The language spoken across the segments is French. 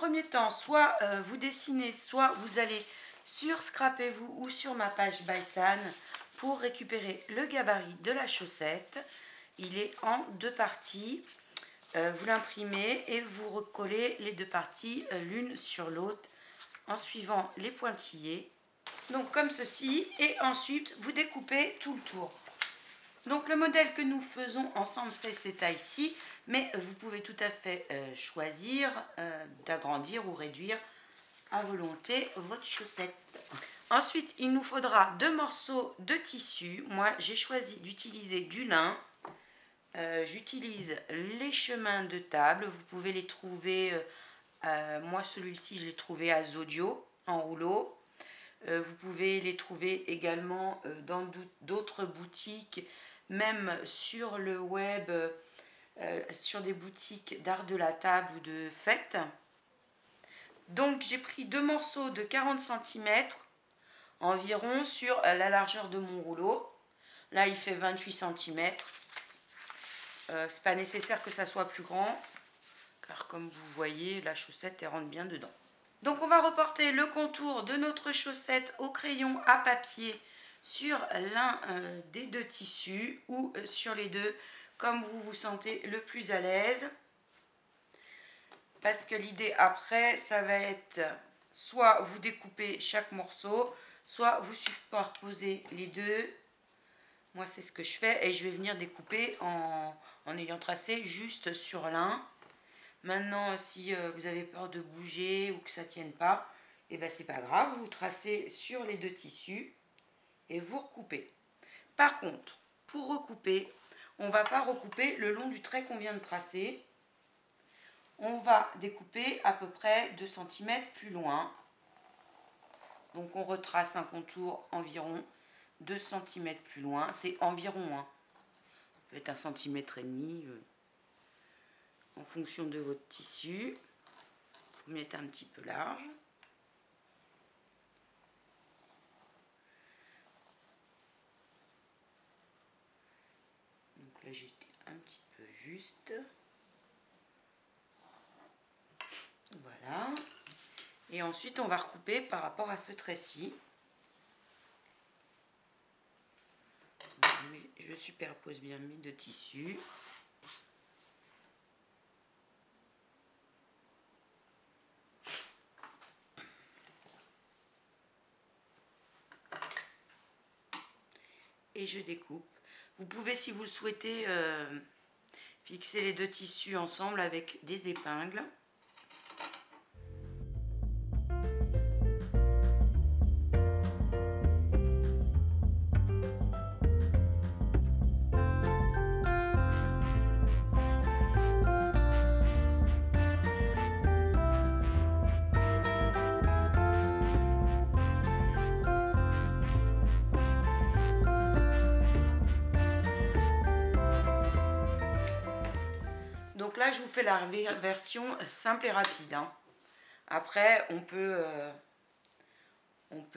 premier temps, soit vous dessinez, soit vous allez sur Scrapez-vous ou sur ma page Baisan pour récupérer le gabarit de la chaussette. Il est en deux parties. Vous l'imprimez et vous recollez les deux parties l'une sur l'autre en suivant les pointillés. Donc comme ceci, et ensuite vous découpez tout le tour. Donc le modèle que nous faisons ensemble fait ces tailles-ci, mais vous pouvez tout à fait choisir d'agrandir ou réduire à volonté votre chaussette. Ensuite, il nous faudra 2 morceaux de tissu. Moi, j'ai choisi d'utiliser du lin. J'utilise les chemins de table. Vous pouvez les trouver, moi celui-ci, je l'ai trouvé à Zodio en rouleau. Vous pouvez les trouver également dans d'autres boutiques, même sur le web, sur des boutiques d'art de la table ou de fête. Donc j'ai pris 2 morceaux de 40 cm environ sur la largeur de mon rouleau. Là il fait 28 cm. C'est pas nécessaire que ça soit plus grand, car comme vous voyez, la chaussette elle rentre bien dedans. Donc on va reporter le contour de notre chaussette au crayon à papier sur l'un des deux tissus ou sur les deux, comme vous vous sentez le plus à l'aise. Parce que l'idée après, ça va être soit vous découpez chaque morceau, soit vous superposez les deux. Moi c'est ce que je fais et je vais venir découper en ayant tracé juste sur l'un. Maintenant, si vous avez peur de bouger ou que ça ne tienne pas, et ben c'est pas grave, vous tracez sur les deux tissus et vous recoupez. Par contre, pour recouper, on ne va pas recouper le long du trait qu'on vient de tracer. On va découper à peu près 2 cm plus loin. Donc on retrace un contour environ 2 cm plus loin. C'est environ, hein. Ça peut être 1,5 cm en fonction de votre tissu. Vous mettez un petit peu large. Donc là j'étais un petit peu juste. Voilà. Et ensuite on va recouper par rapport à ce trait-ci. Je superpose bien mes deux tissus. Et je découpe. Vous pouvez, si vous le souhaitez, fixer les deux tissus ensemble avec des épingles. Donc là, je vous fais la version simple et rapide, hein. Après, on peut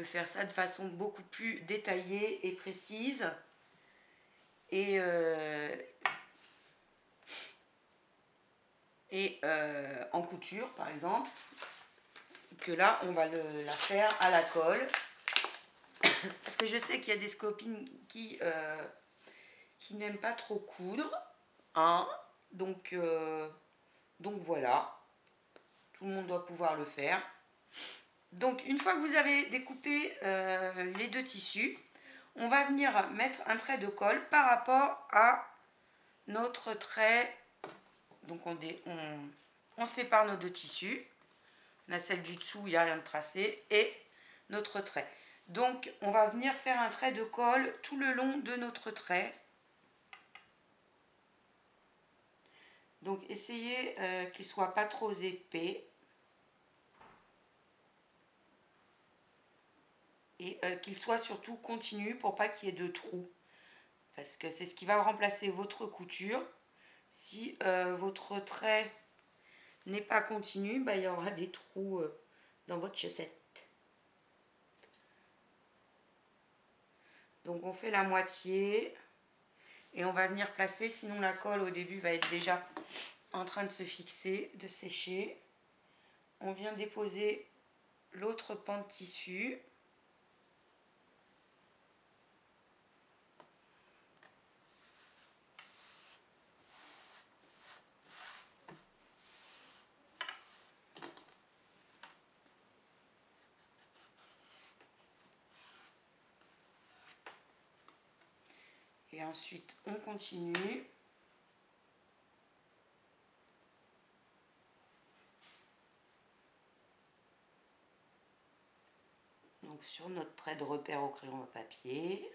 faire ça de façon beaucoup plus détaillée et précise. Et en couture, par exemple, que là, on va la faire à la colle. Parce que je sais qu'il y a des copines qui n'aiment pas trop coudre, hein. Donc voilà, tout le monde doit pouvoir le faire. Donc une fois que vous avez découpé les deux tissus, on va venir mettre un trait de colle par rapport à notre trait. Donc on sépare nos deux tissus. On a celle du dessous, il n'y a rien de tracé, et notre trait. Donc on va venir faire un trait de colle tout le long de notre trait. Donc essayez qu'il ne soit pas trop épais. Et qu'il soit surtout continu pour pas qu'il y ait de trous. Parce que c'est ce qui va remplacer votre couture. Si votre trait n'est pas continu, bah, il y aura des trous dans votre chaussette. Donc on fait la moitié. Et on va venir placer, sinon la colle au début va être déjà en train de se fixer, de sécher. on vient déposer l'autre pan de tissu. Et ensuite, on continue. Donc sur notre trait de repère au crayon à papier.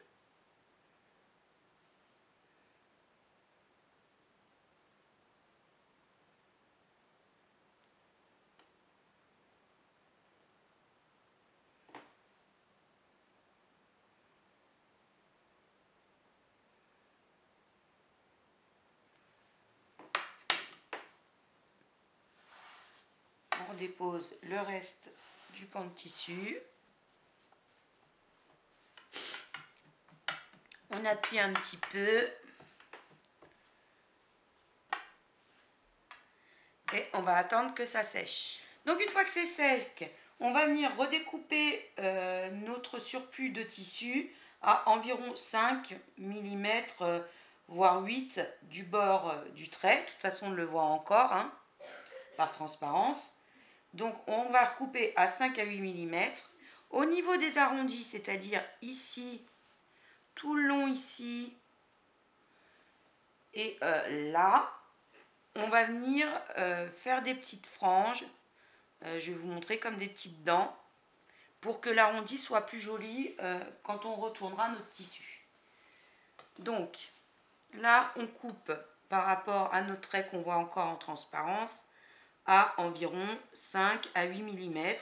On dépose le reste du pan de tissu. On appuie un petit peu. Et on va attendre que ça sèche. Donc une fois que c'est sec, on va venir redécouper notre surplus de tissu à environ 5 mm, voire 8 du bord du trait. De toute façon, on le voit encore, hein, par transparence. Donc on va recouper à 5 à 8 mm. Au niveau des arrondis, c'est-à-dire ici, tout le long ici, et là, on va venir faire des petites franges. Je vais vous montrer comme des petites dents pour que l'arrondi soit plus joli quand on retournera notre tissu. Donc là, on coupe par rapport à notre trait qu'on voit encore en transparence à environ 5 à 8 mm.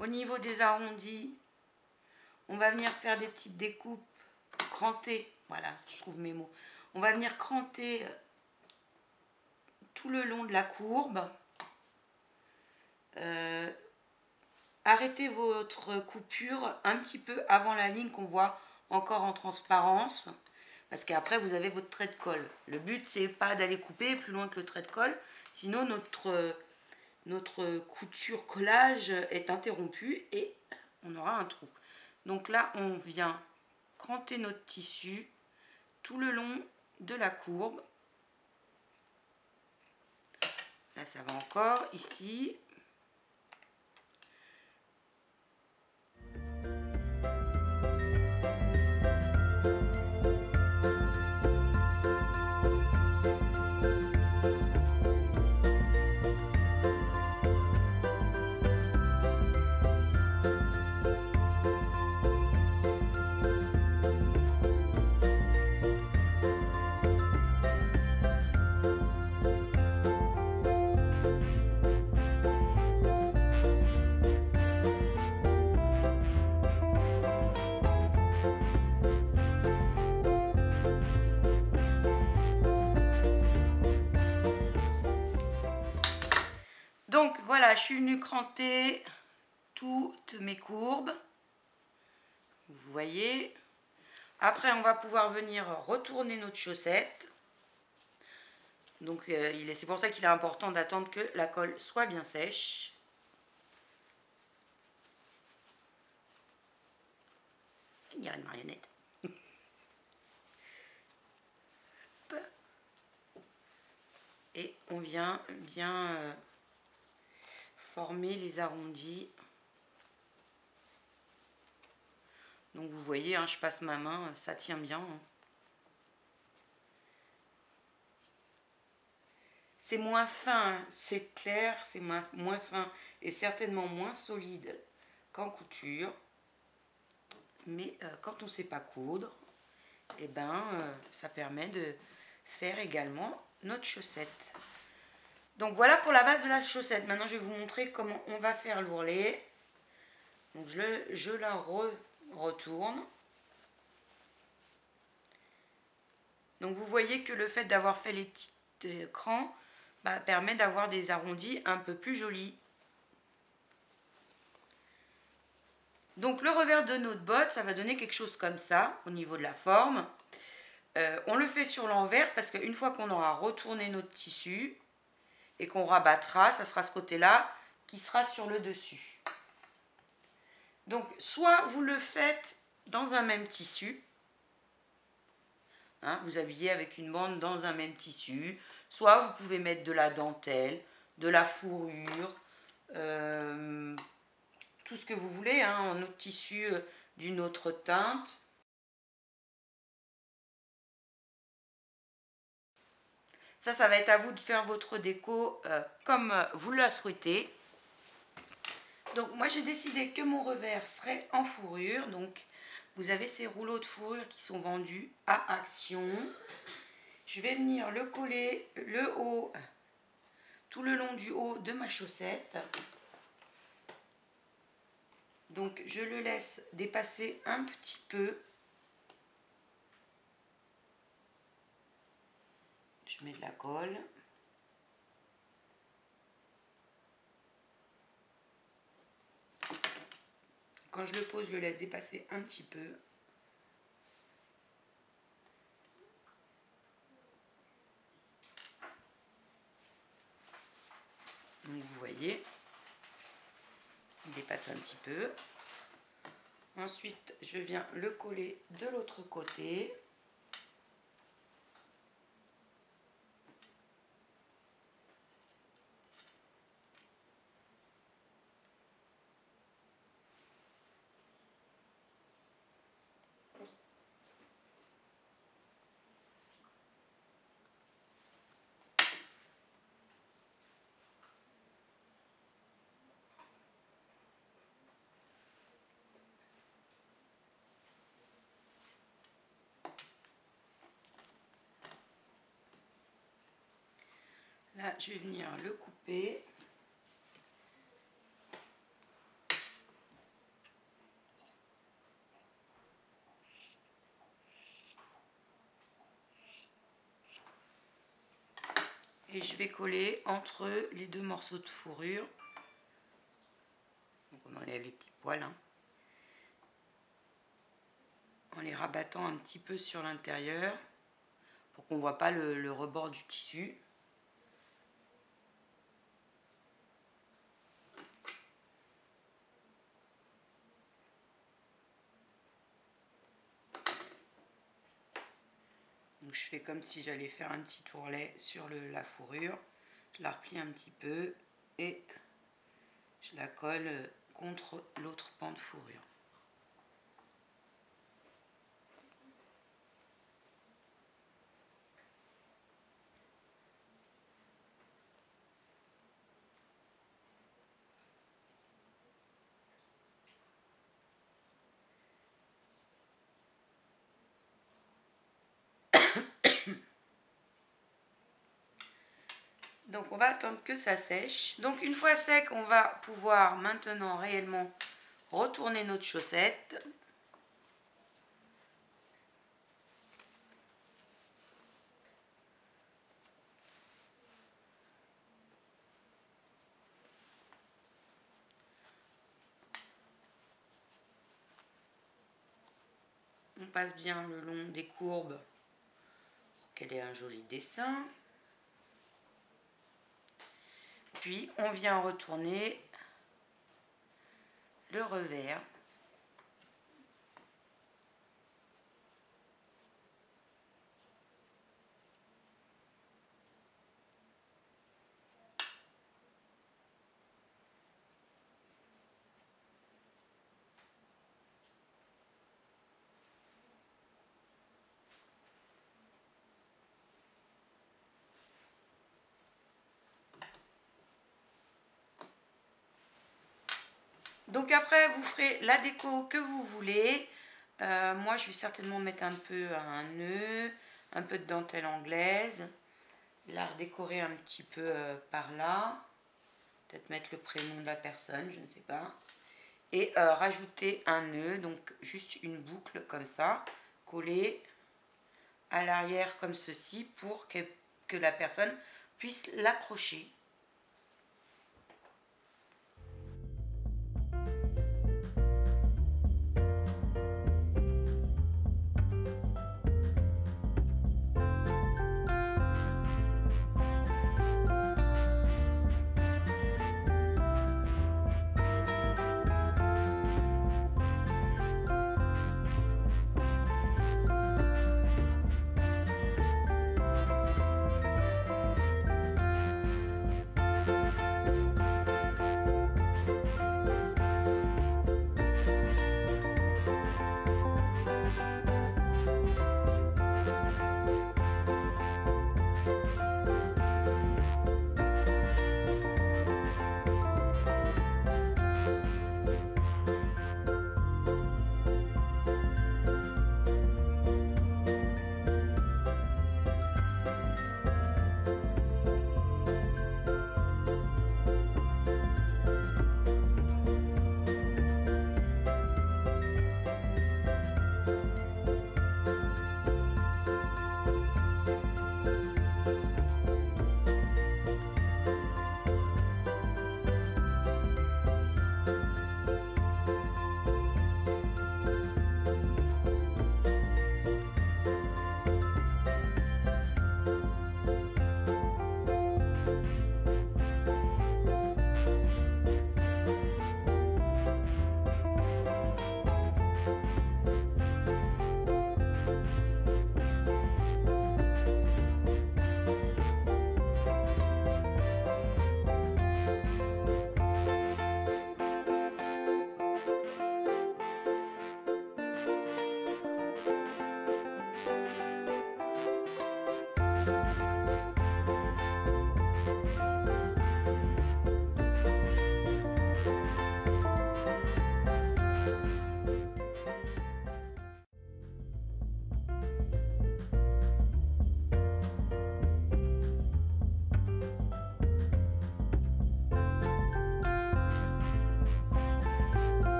Au niveau des arrondis, on va venir faire des petites découpes crantées. Voilà, je trouve mes mots. On va venir cranter tout le long de la courbe. Arrêtez votre coupure un petit peu avant la ligne qu'on voit encore en transparence, parce qu'après vous avez votre trait de colle. Le but, c'est pas d'aller couper plus loin que le trait de colle, sinon notre couture collage est interrompue et on aura un trou. Donc là, on vient cranter notre tissu tout le long de la courbe. Là, ça va encore ici. Donc voilà, je suis venue cranter toutes mes courbes. Vous voyez. Après, on va pouvoir venir retourner notre chaussette. Donc c'est pour ça qu'il est important d'attendre que la colle soit bien sèche. Il y a une marionnette. Et on vient bien former les arrondis. Donc vous voyez, hein, je passe ma main, ça tient bien. Hein. C'est moins fin, hein, c'est clair, c'est moins fin et certainement moins solide qu'en couture. Mais quand on ne sait pas coudre, eh ben, ça permet de faire également notre chaussette. Donc voilà pour la base de la chaussette. Maintenant je vais vous montrer comment on va faire l'ourlet. Donc je la retourne. Donc vous voyez que le fait d'avoir fait les petits crans permet d'avoir des arrondis un peu plus jolis. Donc le revers de notre botte, ça va donner quelque chose comme ça au niveau de la forme. On le fait sur l'envers parce qu'une fois qu'on aura retourné notre tissu et qu'on rabattra, ça sera ce côté-là qui sera sur le dessus. Donc soit vous le faites dans un même tissu, hein, vous habillez avec une bande dans un même tissu, soit vous pouvez mettre de la dentelle, de la fourrure, tout ce que vous voulez, hein, en autre tissu d'une autre teinte. Ça va être à vous de faire votre déco comme vous la souhaitez. Donc moi j'ai décidé que mon revers serait en fourrure. Donc vous avez ces rouleaux de fourrure qui sont vendus à Action. Je vais venir le coller le haut, tout le long du haut de ma chaussette. Donc je le laisse dépasser un petit peu. Je mets de la colle. Quand je le pose, je le laisse dépasser un petit peu. Donc vous voyez, il dépasse un petit peu. Ensuite, je viens le coller de l'autre côté. Là, je vais venir le couper. Et je vais coller entre les deux morceaux de fourrure. Donc on enlève les petits poils, hein, en les rabattant un petit peu sur l'intérieur pour qu'on ne voit pas le rebord du tissu. Donc je fais comme si j'allais faire un petit ourlet sur la fourrure. Je la replie un petit peu et je la colle contre l'autre pan de fourrure. Donc on va attendre que ça sèche. Donc une fois sec, on va pouvoir maintenant réellement retourner notre chaussette. On passe bien le long des courbes pour qu'elle ait un joli dessin. Puis on vient retourner le revers. Donc après, vous ferez la déco que vous voulez. Moi, je vais certainement mettre un peu un nœud, un peu de dentelle anglaise. la redécorer un petit peu par là. Peut-être mettre le prénom de la personne, je ne sais pas. Et rajouter un nœud, donc juste une boucle comme ça, collée à l'arrière comme ceci pour que la personne puisse l'accrocher.